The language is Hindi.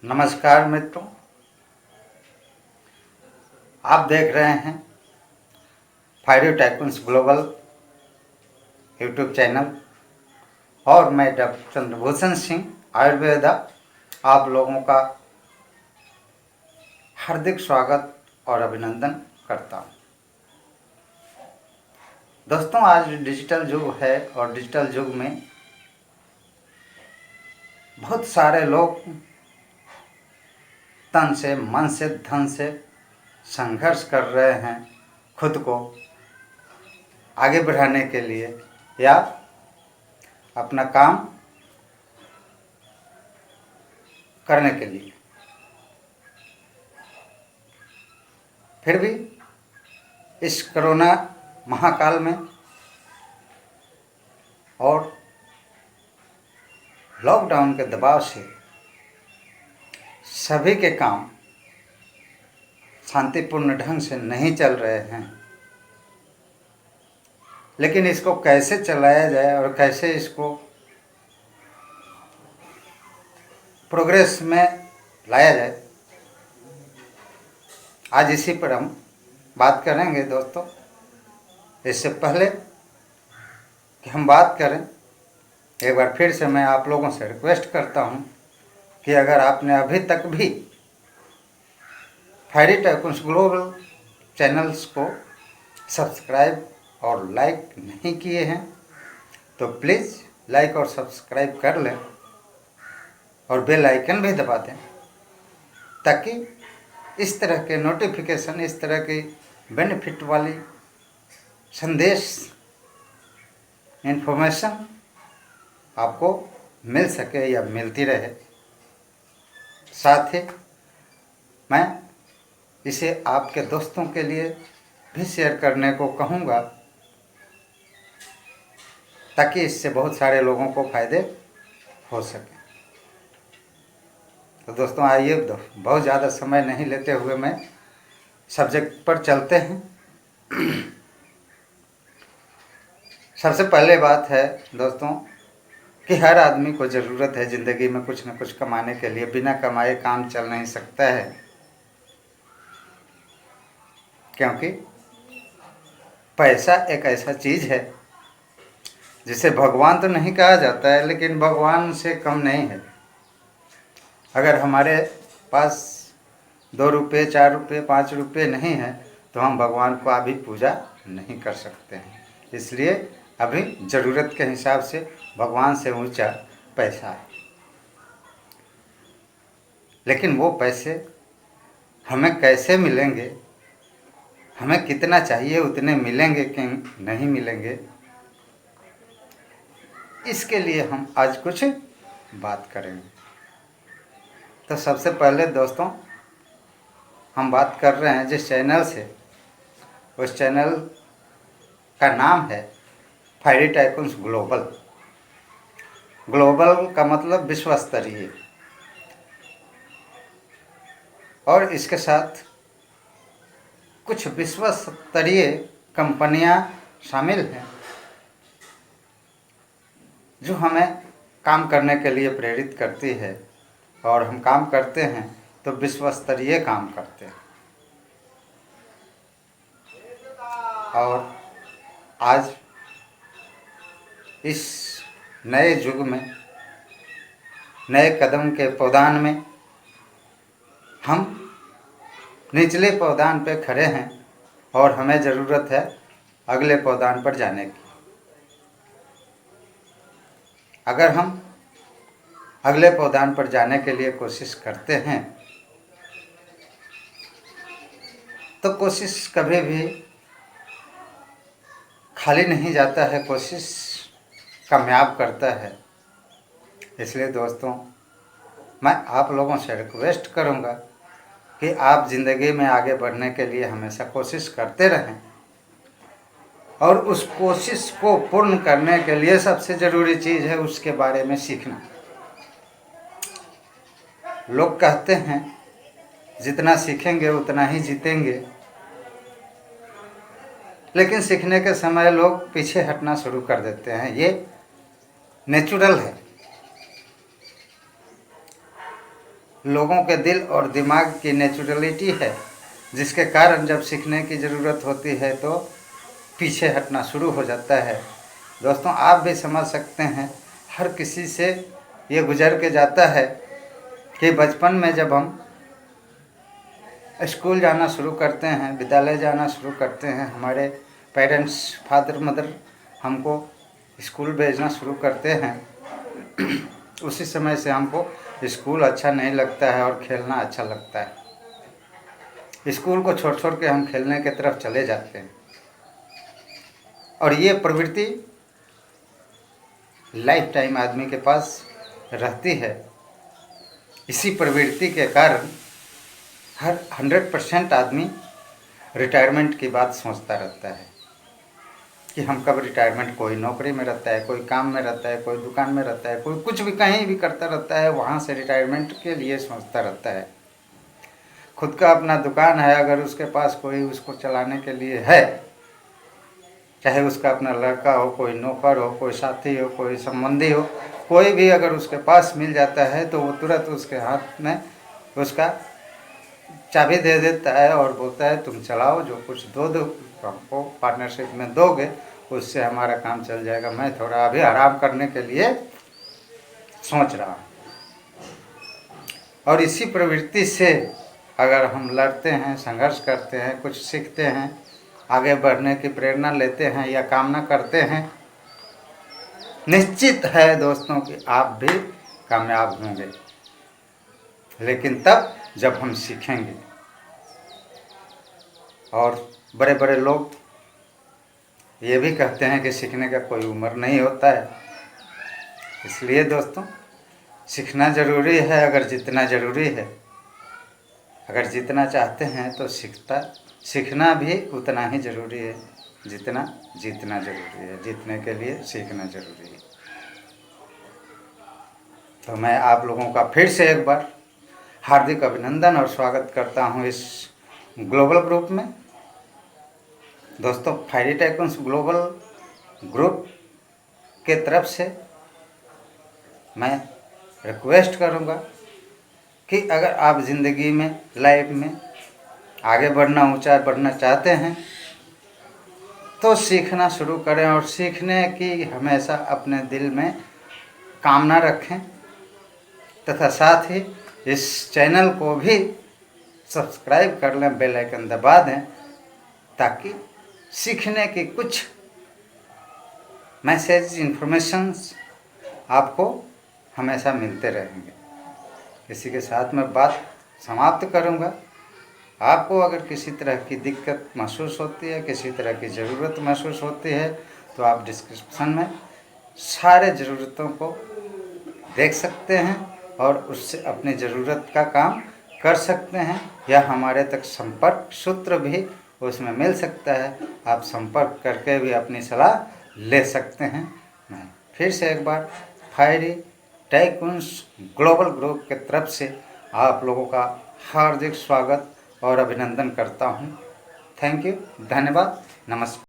नमस्कार मित्रों, आप देख रहे हैं फायरियो टाइकून्स ग्लोबल यूट्यूब चैनल और मैं डॉक्टर चंद्रभूषण सिंह आयुर्वेदा आप लोगों का हार्दिक स्वागत और अभिनंदन करता हूं। दोस्तों, आज डिजिटल युग है और डिजिटल युग में बहुत सारे लोग तन से, मन से, धन से संघर्ष कर रहे हैं खुद को आगे बढ़ाने के लिए या अपना काम करने के लिए। फिर भी इस कोरोना महाकाल में और लॉकडाउन के दबाव से सभी के काम शांतिपूर्ण ढंग से नहीं चल रहे हैं, लेकिन इसको कैसे चलाया जाए और कैसे इसको प्रोग्रेस में लाया जाए, आज इसी पर हम बात करेंगे। दोस्तों, इससे पहले कि हम बात करें, एक बार फिर से मैं आप लोगों से रिक्वेस्ट करता हूं कि अगर आपने अभी तक भी फायरियो टाइकून्स ग्लोबल चैनल्स को सब्सक्राइब और लाइक नहीं किए हैं तो प्लीज़ लाइक और सब्सक्राइब कर लें और बेल आइकन भी दबा दें, ताकि इस तरह के नोटिफिकेशन, इस तरह की बेनिफिट वाली संदेश, इन्फॉर्मेशन आपको मिल सके या मिलती रहे। साथ ही मैं इसे आपके दोस्तों के लिए भी शेयर करने को कहूँगा, ताकि इससे बहुत सारे लोगों को फायदे हो सके। तो दोस्तों, आइए बहुत ज़्यादा समय नहीं लेते हुए मैं सब्जेक्ट पर चलते हैं। सबसे पहले बात है दोस्तों कि हर आदमी को ज़रूरत है ज़िंदगी में कुछ न कुछ कमाने के लिए। बिना कमाए काम चल नहीं सकता है, क्योंकि पैसा एक ऐसा चीज़ है जिसे भगवान तो नहीं कहा जाता है, लेकिन भगवान से कम नहीं है। अगर हमारे पास 2 रुपये, 4 रुपये, 5 रुपये नहीं है तो हम भगवान को अभी पूजा नहीं कर सकते हैं। इसलिए अभी ज़रूरत के हिसाब से भगवान से ऊंचा पैसा है। लेकिन वो पैसे हमें कैसे मिलेंगे, हमें कितना चाहिए उतने मिलेंगे कि नहीं मिलेंगे, इसके लिए हम आज कुछ बात करेंगे। तो सबसे पहले दोस्तों, हम बात कर रहे हैं जिस चैनल से, उस चैनल का नाम है फायरियो टाइकून्स ग्लोबल। ग्लोबल का मतलब विश्व स्तरीय, और इसके साथ कुछ विश्व स्तरीय कंपनियां शामिल हैं जो हमें काम करने के लिए प्रेरित करती है, और हम काम करते हैं तो विश्व स्तरीय काम करते हैं। और आज इस नए युग में, नए कदम के पौधान में हम निचले पौधान पे खड़े हैं और हमें ज़रूरत है अगले पौधान पर जाने की। अगर हम अगले पौधान पर जाने के लिए कोशिश करते हैं तो कोशिश कभी भी खाली नहीं जाता है, कोशिश कामयाब करता है। इसलिए दोस्तों, मैं आप लोगों से रिक्वेस्ट करूंगा कि आप ज़िंदगी में आगे बढ़ने के लिए हमेशा कोशिश करते रहें, और उस कोशिश को पूर्ण करने के लिए सबसे ज़रूरी चीज़ है उसके बारे में सीखना। लोग कहते हैं जितना सीखेंगे उतना ही जीतेंगे, लेकिन सीखने के समय लोग पीछे हटना शुरू कर देते हैं। ये नेचुरल है। लोगों के दिल और दिमाग की नेचुरलिटी है, जिसके कारण जब सीखने की ज़रूरत होती है तो पीछे हटना शुरू हो जाता है। दोस्तों, आप भी समझ सकते हैं, हर किसी से ये गुजर के जाता है कि बचपन में जब हम स्कूल जाना शुरू करते हैं, विद्यालय जाना शुरू करते हैं, हमारे पेरेंट्स, फादर मदर हमको स्कूल भेजना शुरू करते हैं, उसी समय से हमको स्कूल अच्छा नहीं लगता है और खेलना अच्छा लगता है। स्कूल को छोड़ छोड़ के हम खेलने की तरफ चले जाते हैं और ये प्रवृत्ति लाइफ टाइम आदमी के पास रहती है। इसी प्रवृत्ति के कारण हर 100% आदमी रिटायरमेंट की बात सोचता रहता है कि हम कब रिटायरमेंट, कोई नौकरी में रहता है, कोई काम में रहता है, कोई दुकान में रहता है, कोई कुछ भी कहीं भी करता रहता है, वहाँ से रिटायरमेंट के लिए सोचता रहता है। खुद का अपना दुकान है, अगर उसके पास कोई उसको चलाने के लिए है, चाहे उसका अपना लड़का हो, कोई नौकर हो, कोई साथी हो, कोई संबंधी हो, कोई भी अगर उसके पास मिल जाता है तो वो तुरंत उसके हाथ में उसका चाबी दे देता है और बोलता है तुम चलाओ, जो कुछ दो हमको पार्टनरशिप में दोगे उससे हमारा काम चल जाएगा, मैं थोड़ा अभी आराम करने के लिए सोच रहा हूँ। और इसी प्रवृत्ति से अगर हम लड़ते हैं, संघर्ष करते हैं, कुछ सीखते हैं, आगे बढ़ने की प्रेरणा लेते हैं या कामना करते हैं, निश्चित है दोस्तों कि आप भी कामयाब होंगे, लेकिन तब जब हम सीखेंगे। और बड़े बड़े लोग ये भी कहते हैं कि सीखने का कोई उम्र नहीं होता है। इसलिए दोस्तों, सीखना ज़रूरी है। अगर जितना ज़रूरी है, अगर जितना चाहते हैं तो सीखना भी उतना ही ज़रूरी है जितना जीतना ज़रूरी है। जीतने के लिए सीखना ज़रूरी है। तो मैं आप लोगों का फिर से एक बार हार्दिक अभिनंदन और स्वागत करता हूं इस ग्लोबल ग्रुप में। दोस्तों, फायरी टाइकून्स ग्लोबल ग्रुप के तरफ से मैं रिक्वेस्ट करूंगा कि अगर आप ज़िंदगी में, लाइफ में आगे बढ़ना, ऊंचा बढ़ना चाहते हैं तो सीखना शुरू करें और सीखने की हमेशा अपने दिल में कामना रखें, तथा साथ ही इस चैनल को भी सब्सक्राइब कर लें, बेल आइकन दबा दें, ताकि सीखने की कुछ मैसेज, इन्फॉर्मेशंस आपको हमेशा मिलते रहेंगे। इसी के साथ मैं बात समाप्त करूंगा। आपको अगर किसी तरह की दिक्कत महसूस होती है, किसी तरह की ज़रूरत महसूस होती है, तो आप डिस्क्रिप्शन में सारे ज़रूरतों को देख सकते हैं और उससे अपनी ज़रूरत का काम कर सकते हैं, या हमारे तक संपर्क सूत्र भी उसमें मिल सकता है। आप संपर्क करके भी अपनी सलाह ले सकते हैं। मैं फिर से एक बार फायरी टाइकून्स ग्लोबल ग्रुप के तरफ से आप लोगों का हार्दिक स्वागत और अभिनंदन करता हूं। थैंक यू, धन्यवाद, नमस्कार।